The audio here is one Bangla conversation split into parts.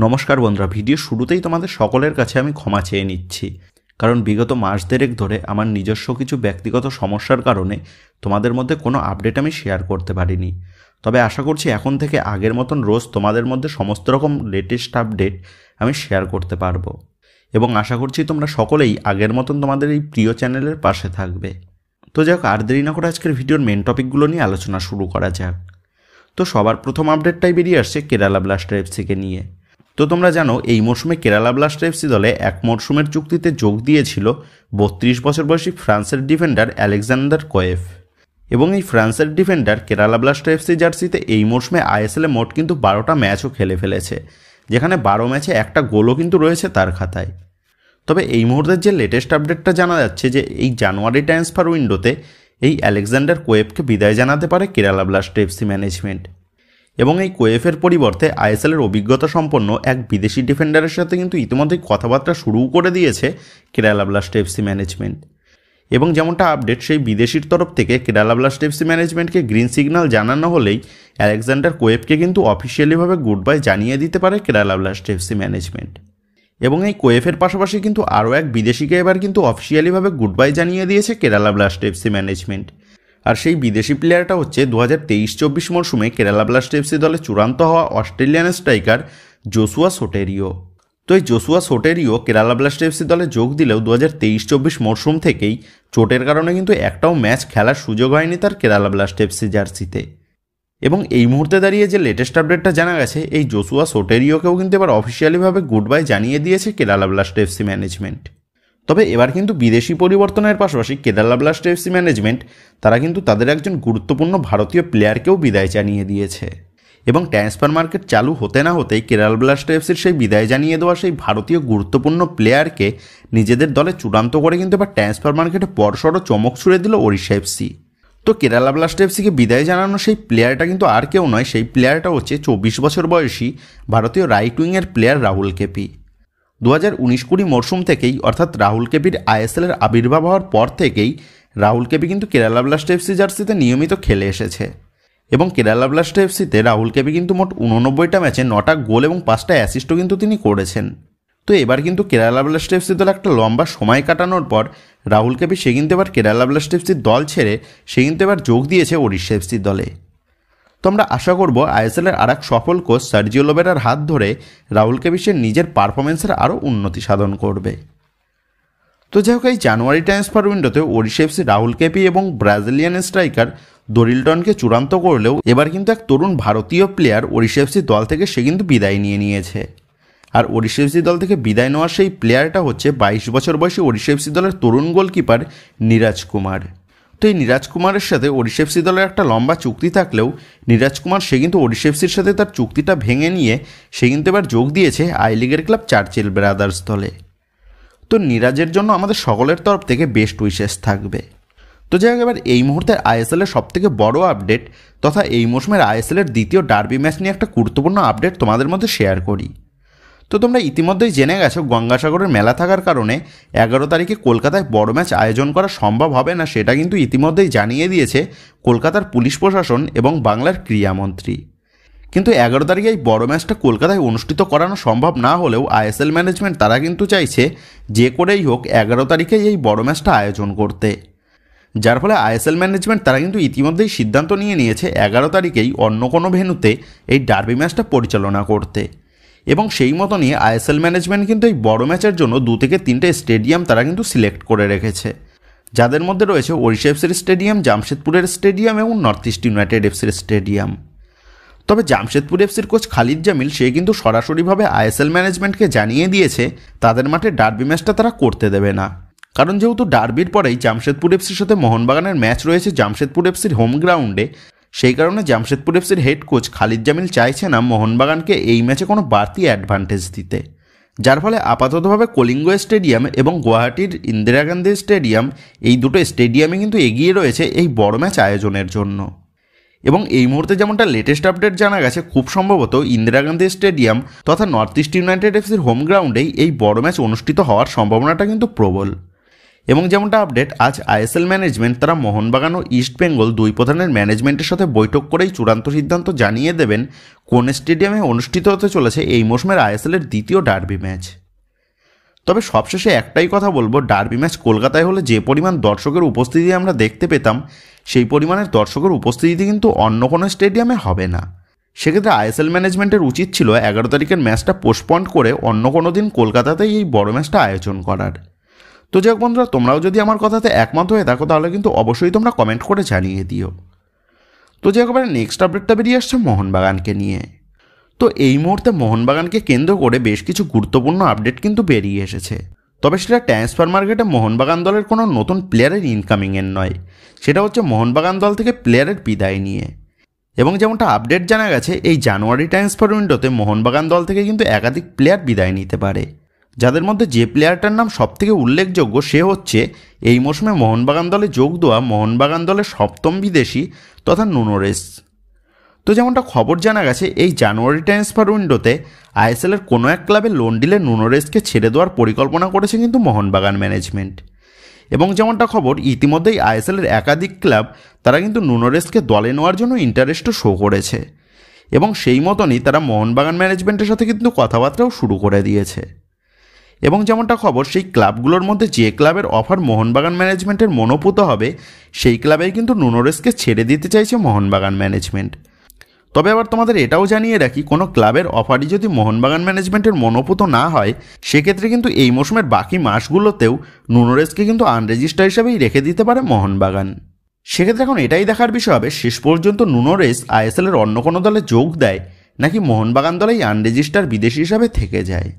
নমস্কার বন্ধুরা, ভিডিও শুরুতেই তোমাদের সকলের কাছে আমি ক্ষমা চেয়ে নিচ্ছি, কারণ বিগত মাস দেড়েক ধরে আমার নিজস্ব কিছু ব্যক্তিগত সমস্যার কারণে তোমাদের মধ্যে কোনো আপডেট আমি শেয়ার করতে পারিনি। তবে আশা করছি এখন থেকে আগের মতন রোজ তোমাদের মধ্যে সমস্ত রকম লেটেস্ট আপডেট আমি শেয়ার করতে পারবো, এবং আশা করছি তোমরা সকলেই আগের মতন তোমাদের এই প্রিয় চ্যানেলের পাশে থাকবে। তো যাই হোক, আর দেরি না করে আজকের ভিডিওর মেন টপিকগুলো নিয়ে আলোচনা শুরু করা যাক। তো সবার প্রথম আপডেটটাই বেরিয়ে আসছে কেরালা ব্লাস্টার এফসিকে নিয়ে। তো তোমরা জানো, এই মরশুমে কেরালা ব্লাস্টার এফসি দলে এক মরশুমের চুক্তিতে যোগ দিয়েছিল 32 বছর বয়সী ফ্রান্সের ডিফেন্ডার আলেকজান্ডার কোয়েফ। এবং এই ফ্রান্সের ডিফেন্ডার কেরালা ব্লাস্টার এফসি জার্সিতে এই মরশুমে আইএসএলে মোট কিন্তু 12টা ম্যাচও খেলে ফেলেছে, যেখানে 12 ম্যাচে একটা গোলও কিন্তু রয়েছে তার খাতায়। তবে এই মুহূর্তের যে লেটেস্ট আপডেটটা জানা যাচ্ছে যে এই জানুয়ারি ট্রান্সফার উইন্ডোতে এই আলেকজান্ডার কোয়েফকে বিদায় জানাতে পারে কেরালা ব্লাস্টার এফসি ম্যানেজমেন্ট, এবং এই কোয়েফের পরিবর্তে আইএসএলের অভিজ্ঞতা সম্পন্ন এক বিদেশি ডিফেন্ডারের সাথে কিন্তু ইতিমধ্যেই কথাবার্তা শুরু করে দিয়েছে কেরালা ব্লাস্টার এফসি ম্যানেজমেন্ট। এবং যেমনটা আপডেট, সেই বিদেশির তরফ থেকে কেরালা ব্লাস্টার এফসি ম্যানেজমেন্টকে গ্রিন সিগন্যাল জানানো হলেই আলেকজান্ডার কোয়েফকে কিন্তু অফিসিয়ালিভাবে গুড বাই জানিয়ে দিতে পারে কেরালা ব্লাস্টার এফসি ম্যানেজমেন্ট। এবং এই কোয়েফের পাশাপাশি কিন্তু আরও এক বিদেশিকে এবার কিন্তু অফিসিয়ালিভাবে গুড বাই জানিয়ে দিয়েছে কেরালা ব্লাস্টার এফসি ম্যানেজমেন্ট। আর সেই বিদেশি প্লেয়ারটা হচ্ছে 2023-24 মরশুমে কেরালা ব্লাস্টার এফসি দলে চূড়ান্ত হওয়া অস্ট্রেলিয়ান স্ট্রাইকার জোসুয়া সোটেরিও। তো এই জোসুয়া সোটেরিও কেরালা ব্লাস্টার এফসি দলে যোগ দিলেও 2023-24 মরশুম থেকেই চোটের কারণে কিন্তু একটাও ম্যাচ খেলার সুযোগ হয়নি তার কেরালা ব্লাস্টার এফসি জার্সিতে। এবং এই মুহূর্তে দাঁড়িয়ে যে লেটেস্ট আপডেটটা জানা গেছে, এই জোসুয়া সোটেরিওকেও কিন্তু এবার অফিসিয়ালিভাবে গুড বাই জানিয়ে দিয়েছে কেরালা ব্লাস্টার এফসি ম্যানেজমেন্ট। তবে এবার কিন্তু বিদেশি পরিবর্তনের পাশাপাশি কেরালা ব্লাস্টার এফসি ম্যানেজমেন্ট তারা কিন্তু তাদের একজন গুরুত্বপূর্ণ ভারতীয় প্লেয়ারকেও বিদায় জানিয়ে দিয়েছে। এবং ট্রান্সফার মার্কেট চালু হতে না হতেই কেরালা ব্লাস্টার এফসির সেই বিদায় জানিয়ে দেওয়া সেই ভারতীয় গুরুত্বপূর্ণ প্লেয়ারকে নিজেদের দলে চূড়ান্ত করে কিন্তু এবার ট্রান্সফার মার্কেটে বড়সড় চমক ছুড়ে দিল ওড়িশা এফসি। তো কেরালা ব্লাস্টার এফসিকে বিদায় জানানো সেই প্লেয়ারটা কিন্তু আর কেউ নয়, সেই প্লেয়ারটা হচ্ছে 24 বছর বয়সী ভারতীয় রাইট উইংয়ের প্লেয়ার রাহুল কেপি। 2019-20 মরশুম থেকেই, অর্থাৎ রাহুল কেপির আইএসএলের আবির্ভাব হওয়ার পর থেকেই রাহুল কেপি কিন্তু কেরালা ব্লাস্টার এফসি জার্সিতে নিয়মিত খেলে এসেছে। এবং কেরালা ব্লাস্টার এফসিতে রাহুল কেপি কিন্তু মোট 89টা ম্যাচে 9টা গোল এবং 5টা অ্যাসিস্টও কিন্তু তিনি করেছেন। তো এবার কিন্তু কেরালা ব্লাস্টার এফসি দলে একটা লম্বা সময় কাটানোর পর রাহুল কেপি সে কিন্তু এবার কেরালা ব্লাস্টার এফসির দল ছেড়ে সে কিন্তু এবার যোগ দিয়েছে ওড়িশা এফসির দলে। তো আমরা আশা করব আইএসএলের আর এক সফল কোচ সার্জিও লোবেরার হাত ধরে রাহুল কেপি সে নিজের পারফরমেন্সের আরও উন্নতি সাধন করবে। তো যাই হোক, এই জানুয়ারি ট্রান্সফার উইন্ডোতে ওড়িশা এফসি রাহুল কেপি এবং ব্রাজিলিয়ান স্ট্রাইকার দরিলটনকে চূড়ান্ত করলেও এবার কিন্তু এক তরুণ ভারতীয় প্লেয়ার ওড়িশা এফসি দল থেকে সে কিন্তু বিদায় নিয়ে নিয়েছে। আর ওড়িশা এফসি দল থেকে বিদায় নেওয়ার সেই প্লেয়ারটা হচ্ছে 22 বছর বয়সী ওড়িশা এফসি দলের তরুণ গোলকিপার নিরাজ কুমার। তো এই নিরাজ কুমারের সাথে ওড়িশা এফসি দলের একটা লম্বা চুক্তি থাকলেও নিরাজ কুমার সে কিন্তু ওড়িশা এফসির সাথে তার চুক্তিটা ভেঙে নিয়ে সে কিন্তু এবার যোগ দিয়েছে আই লিগের ক্লাব চার্চিল ব্রাদার্স দলে। তো নিরাজের জন্য আমাদের সকলের তরফ থেকে বেস্ট উইশেস থাকবে। তো যাই হোক, এবার এই মুহূর্তে আইএসএলের সবথেকে বড় আপডেট তথা এই মৌসুমের আইএসএলের দ্বিতীয় ডার্বি ম্যাচ নিয়ে একটা গুরুত্বপূর্ণ আপডেট তোমাদের মধ্যে শেয়ার করি। তো তোমরা ইতিমধ্যেই জেনে গেছো, গঙ্গাসাগরের মেলা থাকার কারণে 11 তারিখে কলকাতায় বড় ম্যাচ আয়োজন করা সম্ভব হবে না, সেটা কিন্তু ইতিমধ্যেই জানিয়ে দিয়েছে কলকাতার পুলিশ প্রশাসন এবং বাংলার ক্রীড়ামন্ত্রী। কিন্তু 11 তারিখে এই বড় ম্যাচটা কলকাতায় অনুষ্ঠিত করানো সম্ভব না হলেও আইএসএল ম্যানেজমেন্ট তারা কিন্তু চাইছে যে করেই হোক 11 তারিখে এই বড় ম্যাচটা আয়োজন করতে, যার ফলে আইএসএল ম্যানেজমেন্ট তারা কিন্তু ইতিমধ্যেই সিদ্ধান্ত নিয়ে নিয়েছে 11 তারিখেই অন্য কোনো ভেন্যুতে এই ডার্বি ম্যাচটা পরিচালনা করতে। এবং সেই মতো নিয়ে আইএসএল ম্যানেজমেন্ট কিন্তু এই বড় ম্যাচের জন্য 2 থেকে 3টে স্টেডিয়াম তারা কিন্তু সিলেক্ট করে রেখেছে, যাদের মধ্যে রয়েছে ওড়িশা এফসির স্টেডিয়াম, জামশেদপুরের স্টেডিয়াম এবং নর্থ ইস্ট ইউনাইটেড এফসির স্টেডিয়াম। তবে জামশেদপুর এফসির কোচ খালিদ জামিল সে কিন্তু সরাসরিভাবে আইএসএল ম্যানেজমেন্টকে জানিয়ে দিয়েছে তাদের মাঠে ডার্বি ম্যাচটা তারা করতে দেবে না, কারণ যেহেতু ডার্বির পরেই জামশেদপুর এফসির সাথে মোহনবাগানের ম্যাচ রয়েছে জামশেদপুর এফসির হোম গ্রাউন্ডে, সেই কারণে জামশেদপুর এফসির হেড কোচ খালিদ জামিল চাইছে না মোহনবাগানকে এই ম্যাচে কোনো বাড়তি অ্যাডভান্টেজ দিতে, যার ফলে আপাততভাবে কলিঙ্গ স্টেডিয়াম এবং গুয়াহাটির ইন্দিরা গান্ধী স্টেডিয়াম এই দুটো স্টেডিয়ামে কিন্তু এগিয়ে রয়েছে এই বড় ম্যাচ আয়োজনের জন্য। এবং এই মুহূর্তে যেমনটা লেটেস্ট আপডেট জানা গেছে, খুব সম্ভবত ইন্দিরা গান্ধী স্টেডিয়াম তথা নর্থ ইস্ট ইউনাইটেড এফসির হোম গ্রাউন্ডেই এই বড় ম্যাচ অনুষ্ঠিত হওয়ার সম্ভাবনাটা কিন্তু প্রবল। এবং যেমনটা আপডেট, আজ আইএসএল ম্যানেজমেন্ট তারা মোহনবাগান ও ইস্ট বেঙ্গল দুই প্রধানের ম্যানেজমেন্টের সাথে বৈঠক করেই চূড়ান্ত সিদ্ধান্ত জানিয়ে দেবেন কোন স্টেডিয়ামে অনুষ্ঠিত হতে চলেছে এই মৌসুমের আইএসএলের দ্বিতীয় ডার্বি ম্যাচ। তবে সবশেষে একটাই কথা বলবো, ডার্বি ম্যাচ কলকাতায় হলে যে পরিমাণ দর্শকের উপস্থিতি আমরা দেখতে পেতাম, সেই পরিমাণের দর্শকের উপস্থিতি কিন্তু অন্য কোনো স্টেডিয়ামে হবে না। সেক্ষেত্রে আইএসএল ম্যানেজমেন্টের উচিত ছিল 11 তারিখের ম্যাচটা পোস্টপন্ড করে অন্য কোনো দিন কলকাতাতেই এই বড় ম্যাচটা আয়োজন করার। তো যাই হোক বন্ধুরা, তোমরাও যদি আমার কথাতে একমত হয়ে থাকো তাহলে কিন্তু অবশ্যই তোমরা কমেন্ট করে জানিয়ে দিও। তো যাই হোক, নেক্সট আপডেটটা বেরিয়ে আসছে মোহনবাগানকে নিয়ে। তো এই মুহূর্তে মোহনবাগানকে কেন্দ্র করে বেশ কিছু গুরুত্বপূর্ণ আপডেট কিন্তু বেরিয়ে এসেছে। তবে সেটা ট্রান্সফার মার্কেটে মোহনবাগান দলের কোনো নতুন প্লেয়ারের ইনকামিংয়ের নয়, সেটা হচ্ছে মোহনবাগান দল থেকে প্লেয়ারের বিদায় নিয়ে। এবং যেমনটা আপডেট জানা গেছে, এই জানুয়ারি ট্রান্সফার উইন্ডোতে মোহনবাগান দল থেকে কিন্তু একাধিক প্লেয়ার বিদায় নিতে পারে, যাদের মধ্যে যে প্লেয়ারটার নাম সবথেকে উল্লেখযোগ্য সে হচ্ছে এই মৌসুমে মোহনবাগান দলে যোগ দেওয়া মোহনবাগান দলের সপ্তম বিদেশি তথা নুনোরেস। তো যেমনটা খবর জানা গেছে, এই জানুয়ারি ট্রান্সফার উইন্ডোতে আইএসএলের কোনো এক ক্লাবে লোন ডিলে নুনোরেসকে ছেড়ে দেওয়ার পরিকল্পনা করেছে কিন্তু মোহনবাগান ম্যানেজমেন্ট। এবং যেমনটা খবর, ইতিমধ্যেই আইএসএলের একাধিক ক্লাব তারা কিন্তু নুনোরেসকে দলে নেওয়ার জন্য ইন্টারেস্টও শো করেছে, এবং সেই মতনই তারা মোহনবাগান ম্যানেজমেন্টের সাথে কিন্তু কথাবার্তাও শুরু করে দিয়েছে। এবং যেমনটা খবর, সেই ক্লাবগুলোর মধ্যে যে ক্লাবের অফার মোহনবাগান ম্যানেজমেন্টের মনোপুত হবে, সেই ক্লাবেই কিন্তু নুনোরেসকে ছেড়ে দিতে চাইছে মোহনবাগান ম্যানেজমেন্ট। তবে আবার তোমাদের এটাও জানিয়ে রাখি, কোনো ক্লাবের অফারই যদি মোহনবাগান ম্যানেজমেন্টের মনোপুত না হয়, সেক্ষেত্রে কিন্তু এই মৌসুমের বাকি মাসগুলোতেও নুনোরেসকে কিন্তু আনরেজিস্টার হিসাবেই রেখে দিতে পারে মোহনবাগান। সেক্ষেত্রে এখন এটাই দেখার বিষয় হবে শেষ পর্যন্ত নুনোরেস আইএসএলের অন্য কোনো দলে যোগ দেয় নাকি মোহনবাগান দলেই আনরেজিস্টার বিদেশি হিসাবে থেকে যায়।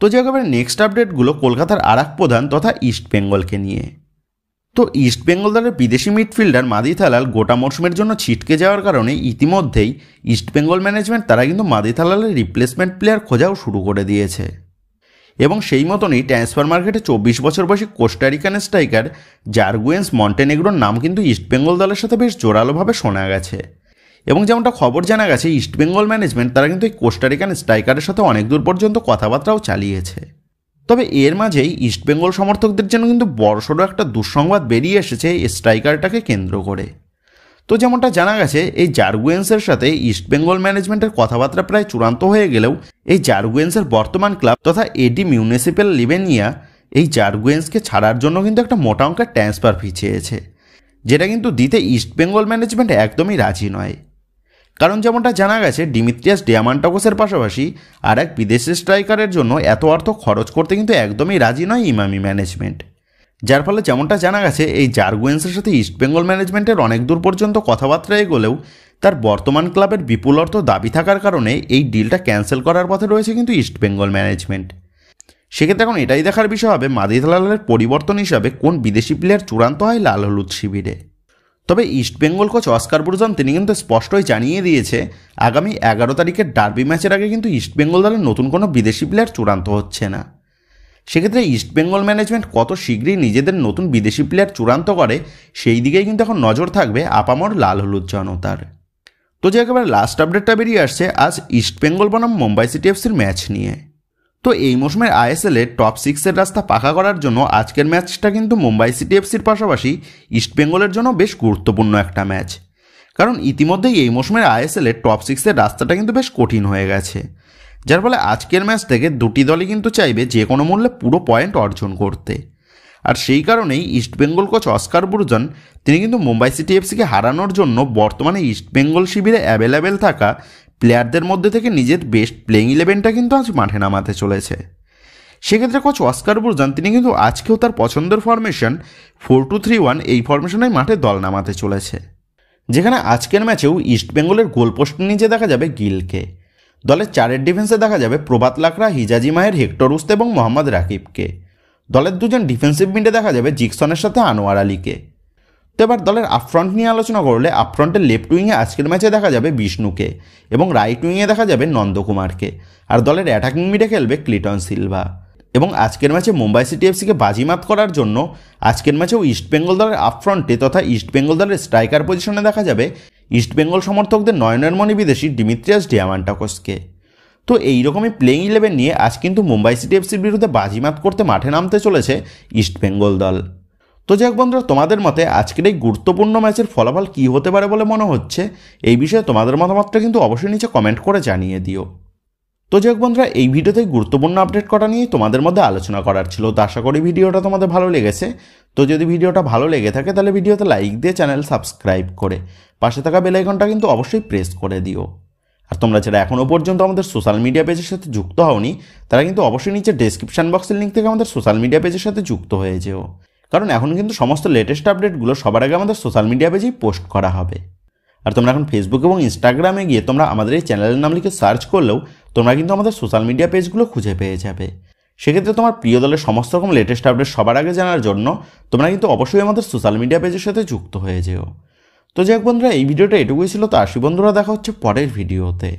তো যে একেবারে নেক্সট আপডেটগুলো কলকাতার আরেক প্রধান তথা ইস্ট বেঙ্গলকে নিয়ে। তো ইস্ট বেঙ্গল দলের বিদেশি মিডফিল্ডার মাদি থালাল গোটা মরশুমের জন্য ছিটকে যাওয়ার কারণে ইতিমধ্যেই ইস্ট বেঙ্গল ম্যানেজমেন্ট তারা কিন্তু মাদি থালালের রিপ্লেসমেন্ট প্লেয়ার খোঁজাও শুরু করে দিয়েছে। এবং সেই মতনই ট্রান্সফার মার্কেটে 24 বছর বয়সী কোস্টারিকান স্ট্রাইকার জার্গুয়েন্স মন্টেনেগ্রোর নাম কিন্তু ইস্ট বেঙ্গল দলের সাথে বেশ জোরালোভাবে শোনা গেছে। এবং যেমনটা খবর জানা গেছে, ইস্ট বেঙ্গল ম্যানেজমেন্ট তারা কিন্তু এই কোস্টারিকান স্ট্রাইকারের সাথে অনেক দূর পর্যন্ত কথাবার্তাও চালিয়েছে। তবে এর মাঝেই ইস্ট বেঙ্গল সমর্থকদের জন্য কিন্তু বড়সড় একটা দুঃসংবাদ বেরিয়ে এসেছে এই স্ট্রাইকারটাকে কেন্দ্র করে। তো যেমনটা জানা গেছে, এই জার্গুয়েন্সের সাথে ইস্ট বেঙ্গল ম্যানেজমেন্টের কথাবার্তা প্রায় চূড়ান্ত হয়ে গেলেও এই জার্গুয়েন্সের বর্তমান ক্লাব তথা এডি মিউনিসিপ্যাল লিভেনিয়া এই জার্গুয়েন্সকে ছাড়ার জন্য কিন্তু একটা মোটা অঙ্কের ট্রান্সফার ফি চেয়েছে, যেটা কিন্তু দিতে ইস্ট বেঙ্গল ম্যানেজমেন্ট একদমই রাজি নয়। কারণ যেমনটা জানা গেছে, ডিমিত্রিয়াস ডিয়ামান্টাকোসের পাশাপাশি আর এক বিদেশি স্ট্রাইকারের জন্য এত অর্থ খরচ করতে কিন্তু একদমই রাজি নয় ইমামি ম্যানেজমেন্ট। যার ফলে যেমনটা জানা গেছে, এই জার্গুয়েন্সের সাথে ইস্ট বেঙ্গল ম্যানেজমেন্টের অনেক দূর পর্যন্ত কথাবার্তা এগোলেও তার বর্তমান ক্লাবের বিপুল অর্থ দাবি থাকার কারণে এই ডিলটা ক্যান্সেল করার পথে রয়েছে কিন্তু ইস্ট বেঙ্গল ম্যানেজমেন্ট। সেক্ষেত্রে এখন এটাই দেখার বিষয় হবে মাদি থালালের পরিবর্তন হিসাবে কোন বিদেশি প্লেয়ার চূড়ান্ত হয় লাল হলুদ শিবিরে। তবে east Bengal coach Oscar Bruzon তিনি কিন্তু স্পষ্টই জানিয়ে দিয়েছে, আগামী 11 তারিখের ডার্বি ম্যাচের আগে কিন্তু ইস্ট বেঙ্গল দলের নতুন কোনো বিদেশি প্লেয়ার চূড়ান্ত হচ্ছে না। সেক্ষেত্রে ইস্ট বেঙ্গল ম্যানেজমেন্ট কত শীঘ্রই নিজেদের নতুন বিদেশি প্লেয়ার চূড়ান্ত করে, সেই দিকেই কিন্তু এখন নজর থাকবে আপামর লাল হলুদ জনতার। তো যে একেবারে লাস্ট আপডেটটা বেরিয়ে আসছে আজ ইস্ট বেঙ্গল বনাম মুম্বাই সিটি এফসির ম্যাচ নিয়ে। তো এই মৌসুমের আইএসএলের টপ 6-এর রাস্তা পাকা করার জন্য আজকের ম্যাচটা কিন্তু মুম্বাই সিটি এফসির পাশাপাশি ইস্ট বেঙ্গলের জন্য বেশ গুরুত্বপূর্ণ একটা ম্যাচ। কারণ ইতিমধ্যেই এই মৌসুমের আইএসএলের টপ 6-এর রাস্তাটা কিন্তু বেশ কঠিন হয়ে গেছে, যার ফলে আজকের ম্যাচ থেকে দুটি দলই কিন্তু চাইবে যে কোনো মূল্যে পুরো পয়েন্ট অর্জন করতে। আর সেই কারণেই east Bengal coach Oscar Bruzon তিনি কিন্তু মুম্বাই সিটি এফসিকে হারানোর জন্য বর্তমানে ইস্ট বেঙ্গল শিবিরে অ্যাভেলেবেল থাকা প্লেয়ারদের মধ্যে থেকে নিজের বেস্ট প্লেইং 11টা কিন্তু আজ মাঠে নামাতে চলেছে। সেক্ষেত্রে কোচ অস্কার ব্রুজন তিনি কিন্তু আজকেও তার পছন্দের ফরমেশন 4-2-3-1 এই ফরমেশনেই মাঠে দল নামাতে চলেছে, যেখানে আজকের ম্যাচেও ইস্ট বেঙ্গলের গোলপোস্ট নিচে দেখা যাবে গিলকে। দলের 4-এর ডিফেন্সে দেখা যাবে প্রভাত লাকড়া, হিজাজি মাহের, হেক্টর উস্তে এবং মোহাম্মদ রাকিবকে। দলের 2জন ডিফেন্সিভ মিডে দেখা যাবে জিকসনের সাথে আনোয়ার আলীকে। তো এবার দলের আপফ্রন্ট নিয়ে আলোচনা করলে আপফ্রন্টের লেফট উইংয়ে আজকের ম্যাচে দেখা যাবে বিষ্ণুকে এবং রাইট উইংয়ে দেখা যাবে নন্দকুমারকে। আর দলের অ্যাটাকিং মিডে খেলবে ক্লিটন সিলভা। এবং আজকের ম্যাচে মুম্বাই সিটি এফসিকে বাজিমাত করার জন্য আজকের ম্যাচেও ইস্ট বেঙ্গল দলের আপফ্রন্টে তথা ইস্ট বেঙ্গল দলের স্ট্রাইকার পজিশনে দেখা যাবে ইস্ট বেঙ্গল সমর্থকদের নয়নের মণি বিদেশি ডিমিত্রিয়াস ডিয়ামান্টাকোসকে। তো এইরকমই প্লেইং 11 নিয়ে আজ কিন্তু মুম্বাই সিটি এফসির বিরুদ্ধে বাজিমাত করতে মাঠে নামতে চলেছে ইস্টবেঙ্গল দল। তো যাক বন্ধুরা, তোমাদের মতে আজকের এই গুরুত্বপূর্ণ ম্যাচের ফলাফল কী হতে পারে বলে মনে হচ্ছে, এই বিষয়ে তোমাদের মতামতটা কিন্তু অবশ্যই নিচে কমেন্ট করে জানিয়ে দিও। তো যাক বন্ধুরা, এই ভিডিওতে গুরুত্বপূর্ণ আপডেট করা নিয়ে তোমাদের মধ্যে আলোচনা করার ছিল। তো আশা করি ভিডিওটা তোমাদের ভালো লেগেছে। তো যদি ভিডিওটা ভালো লেগে থাকে তাহলে ভিডিওতে লাইক দিয়ে চ্যানেল সাবস্ক্রাইব করে পাশে থাকা বেল আইকনটা কিন্তু অবশ্যই প্রেস করে দিও। আর তোমরা যারা এখনও পর্যন্ত আমাদের সোশ্যাল মিডিয়া পেজের সাথে যুক্ত হওনি, তারা কিন্তু অবশ্যই নিচে ডেসক্রিপশন বক্সের লিঙ্ক থেকে আমাদের সোশ্যাল মিডিয়া পেজের সাথে যুক্ত হয়ে যেও, কারণ এখন কিন্তু সমস্ত লেটেস্ট আপডেটগুলো সবার আগে আমাদের সোশ্যাল মিডিয়া পেজেই পোস্ট করা হবে। আর তোমরা এখন ফেসবুক এবং ইনস্টাগ্রামে গিয়ে তোমরা আমাদের এই চ্যানেলের নাম লিখে সার্চ করলেও তোমরা কিন্তু আমাদের সোশ্যাল মিডিয়া পেজগুলো খুঁজে পেয়ে যাবে। সেক্ষেত্রে তোমার প্রিয় দলের সমস্ত রকম লেটেস্ট আপডেট সবার আগে জানার জন্য তোমরা কিন্তু অবশ্যই আমাদের সোশ্যাল মিডিয়া পেজের সাথে যুক্ত হয়ে যেও। তো যাক বন্ধুরা, এই ভিডিওটা এটুকুই ছিল। তো আসি বন্ধুরা, দেখা হচ্ছে পরের ভিডিওতে।